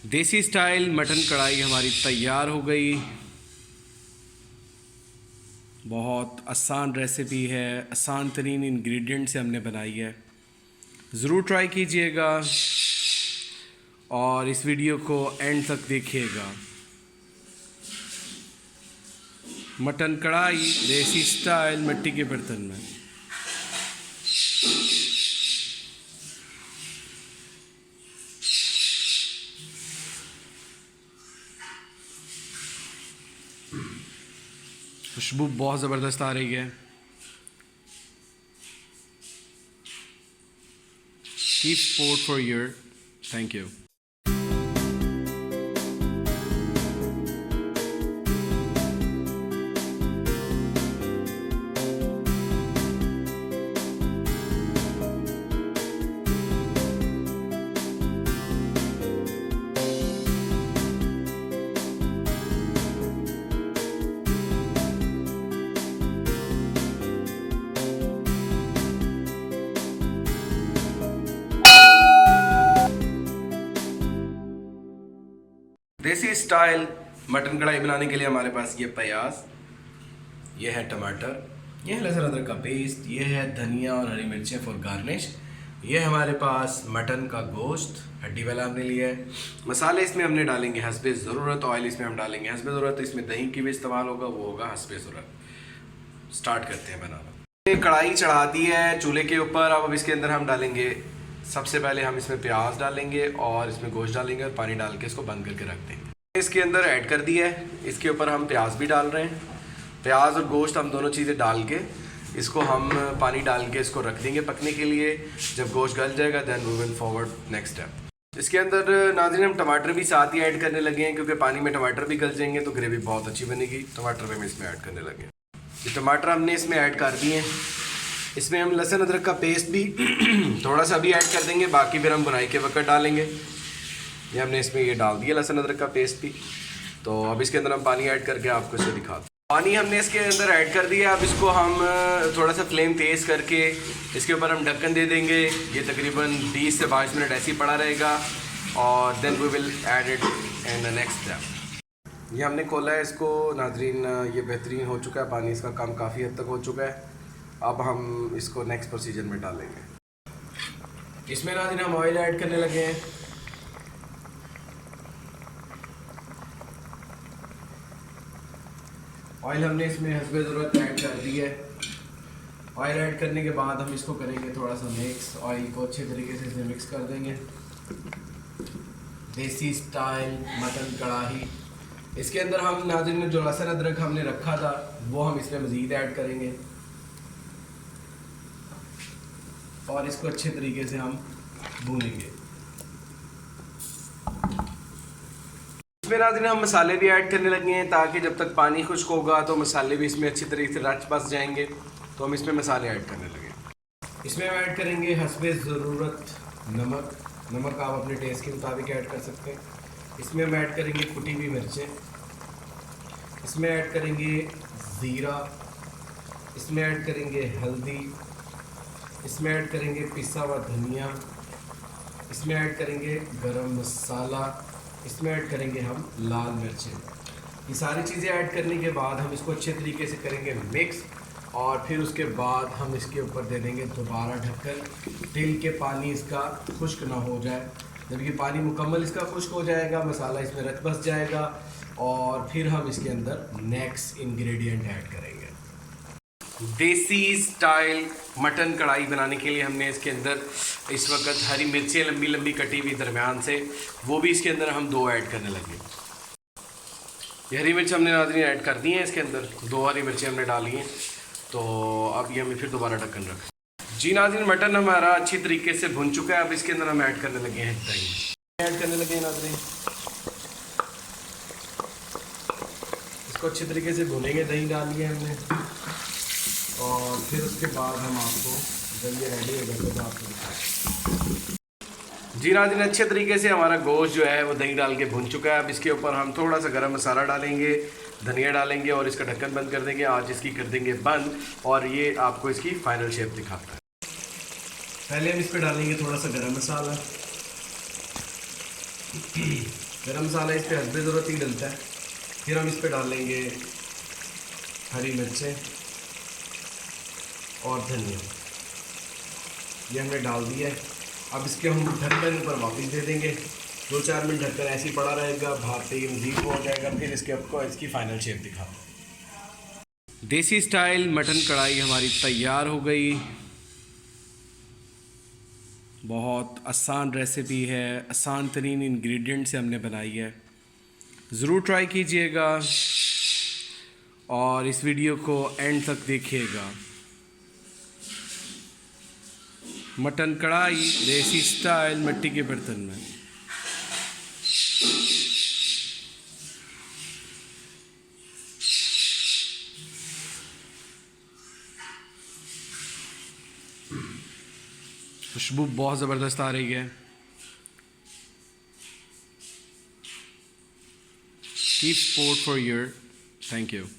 देसी style mutton कढ़ाई हमारी तैयार हो गई। बहुत आसान रेसिपी है, आसान तरीन इंग्रेडिएंट से हमने बनाई है। ज़रूर ट्राई कीजिएगा और इस वीडियो को एंड तक देखिएगा। मटन कढ़ाई देसी स्टाइल मिट्टी के बर्तन में। खुशबू बहुत ज़बरदस्त आ रही है। Keep support for year. Thank you. देसी स्टाइल मटन कढ़ाई बनाने के लिए हमारे पास ये प्याज, ये है टमाटर, ये है लहसुन अदरक का पेस्ट, ये है धनिया और हरी मिर्चें फॉर गार्निश, ये हमारे पास मटन का गोश्त हड्डी वाला हमने लिया है। मसाले इसमें हमने डालेंगे हस्बे ज़रूरत। ऑयल इसमें हम डालेंगे हस्बे ज़रूरत। इसमें दही की भी इस्तेमाल होगा, वो होगा हस्बे ज़रूरत। स्टार्ट करते हैं बनाना। कढ़ाई चढ़ा दी है चूल्हे के ऊपर। अब इसके अंदर हम डालेंगे, सबसे पहले हम इसमें प्याज डालेंगे और इसमें गोश्त डालेंगे और पानी डाल के इसको बंद करके रख देंगे। इसके अंदर ऐड कर दिया है। इसके ऊपर हम प्याज भी डाल रहे हैं। प्याज और गोश्त हम दोनों चीज़ें डाल के इसको हम पानी डाल के इसको रख देंगे पकने के लिए। जब गोश्त गल जाएगा then we will forward next step. इसके अंदर नाज़रीन हम टमाटर भी साथ ही ऐड करने लगे हैं, क्योंकि पानी में टमाटर भी गल जाएंगे तो ग्रेवी बहुत अच्छी बनेगी। टमाटर भी हम इसमें ऐड करने लगे। ये टमाटर हमने इसमें ऐड कर दिए हैं। इसमें हम लहसुन अदरक का पेस्ट भी थोड़ा सा भी ऐड कर देंगे, बाकी फिर हम बुनाई के वक्त डालेंगे। ये हमने इसमें ये डाल दिया लहसुन अदरक का पेस्ट भी। तो अब इसके अंदर हम पानी ऐड करके आपको इसे दिखाते हैं। पानी हमने इसके अंदर ऐड कर दिया। अब इसको हम थोड़ा सा फ्लेम तेज़ करके इसके ऊपर हम ढक्कन दे देंगे। ये तकरीबन 20 से 22 मिनट ऐसे ही पड़ा रहेगा और then we will add it in the next step. ये हमने खोला है इसको नाज़रीन, ये बेहतरीन हो चुका है। पानी इसका कम काफ़ी हद तक हो चुका है। अब हम इसको नेक्स्ट प्रोसीजर में डालेंगे। इसमें नाज़रीन हम ऑयल ऐड करने लगे हैं। ऑयल हमने इसमें हस्बे ज़रूरत ऐड कर दी है। ऑयल ऐड करने के बाद हम इसको करेंगे थोड़ा सा मिक्स। ऑयल को अच्छे तरीके से इसमें मिक्स कर देंगे। देसी स्टाइल मटन कढ़ाई। इसके अंदर हम नाज़रीन जो लहसुन अदरक हमने रखा था वो हम इसमें मज़ीद ऐड करेंगे और इसको अच्छे तरीके से हम भूनेंगे। इसमें नाज़रीन हम मसाले भी ऐड करने लगे हैं, ताकि जब तक पानी खुश्क होगा तो मसाले भी इसमें अच्छी तरीके से रच बस जाएंगे। तो हम इसमें मसाले ऐड करने लगे। इसमें हम ऐड करेंगे हस्बे ज़रूरत नमक। नमक आप अपने टेस्ट के मुताबिक ऐड कर सकते हैं। इसमें हम ऐड करेंगे कुटी हुई मिर्चें। इसमें ऐड करेंगे ज़ीरा। इसमें ऐड करेंगे हल्दी। इसमें ऐड करेंगे पिसा हुआ धनिया। इसमें ऐड करेंगे गरम मसाला। इसमें ऐड करेंगे हम लाल मिर्चें। ये सारी चीज़ें ऐड करने के बाद हम इसको अच्छे तरीके से करेंगे मिक्स और फिर उसके बाद हम इसके ऊपर दे देंगे दोबारा ढक्कन, तिल के पानी इसका खुश्क ना हो जाए। जब ये पानी मुकम्मल इसका खुश्क हो जाएगा, मसाला इसमें रच बस जाएगा और फिर हम इसके अंदर नेक्स्ट इंग्रेडिएंट ऐड करेंगे। देसी स्टाइल मटन कढ़ाई बनाने के लिए हमने इसके अंदर इस वक्त हरी मिर्चें लंबी लंबी कटी हुई दरमियान से, वो भी इसके अंदर हम 2 ऐड करने लगे। ये हरी मिर्च हमने नाज़रीन ऐड कर दी हैं। इसके अंदर 2 हरी मिर्चें हमने डाली हैं। तो अब ये हमें फिर दोबारा ढक्कन रखें। जी नाज़रीन, मटन हमारा अच्छी तरीके से भुन चुका है। अब इसके अंदर हम ऐड करने लगे हैं दही। ऐड करने लगे हैं नाज़रीन। इसको अच्छी तरीके से भुनेंगे। दही डाल दिया हमने और फिर उसके बाद हम आपको जब ये रेडी हो जाए तो आपको दिखाएं। जी नाज़रीन, अच्छे तरीके से हमारा गोश्त जो है वो दही डाल के भुन चुका है। अब इसके ऊपर हम थोड़ा सा गरम मसाला डालेंगे, धनिया डालेंगे और इसका ढक्कन बंद कर देंगे। आज इसकी कर देंगे बंद और ये आपको इसकी फाइनल शेप दिखाता है। पहले हम इस पर डालेंगे थोड़ा सा गरम मसाला। गरम मसाला इस पर हस्बे ज़रूरत ही डलता है। फिर हम इस पर डालेंगे हरी मिर्चें और धनिया, ये हमने डाल दिया है। अब इसके हम ढक्कन पर वापस दे देंगे, 2-4 मिनट ढक्कन ऐसे ही पड़ा रहेगा, भाप पे मज़ीद हो जाएगा। फिर इसके आपको इसकी फ़ाइनल शेप दिखाते हैं। देसी स्टाइल मटन कढ़ाई हमारी तैयार हो गई। बहुत आसान रेसिपी है, आसान तरीन इंग्रेडिएंट से हमने बनाई है। ज़रूर ट्राई कीजिएगा और इस वीडियो को एंड तक देखिएगा। मटन कढ़ाई देसी स्टाइल मिट्टी के बर्तन में। खुशबू बहुत ज़बरदस्त आ रही है। Keep support for your, thank you.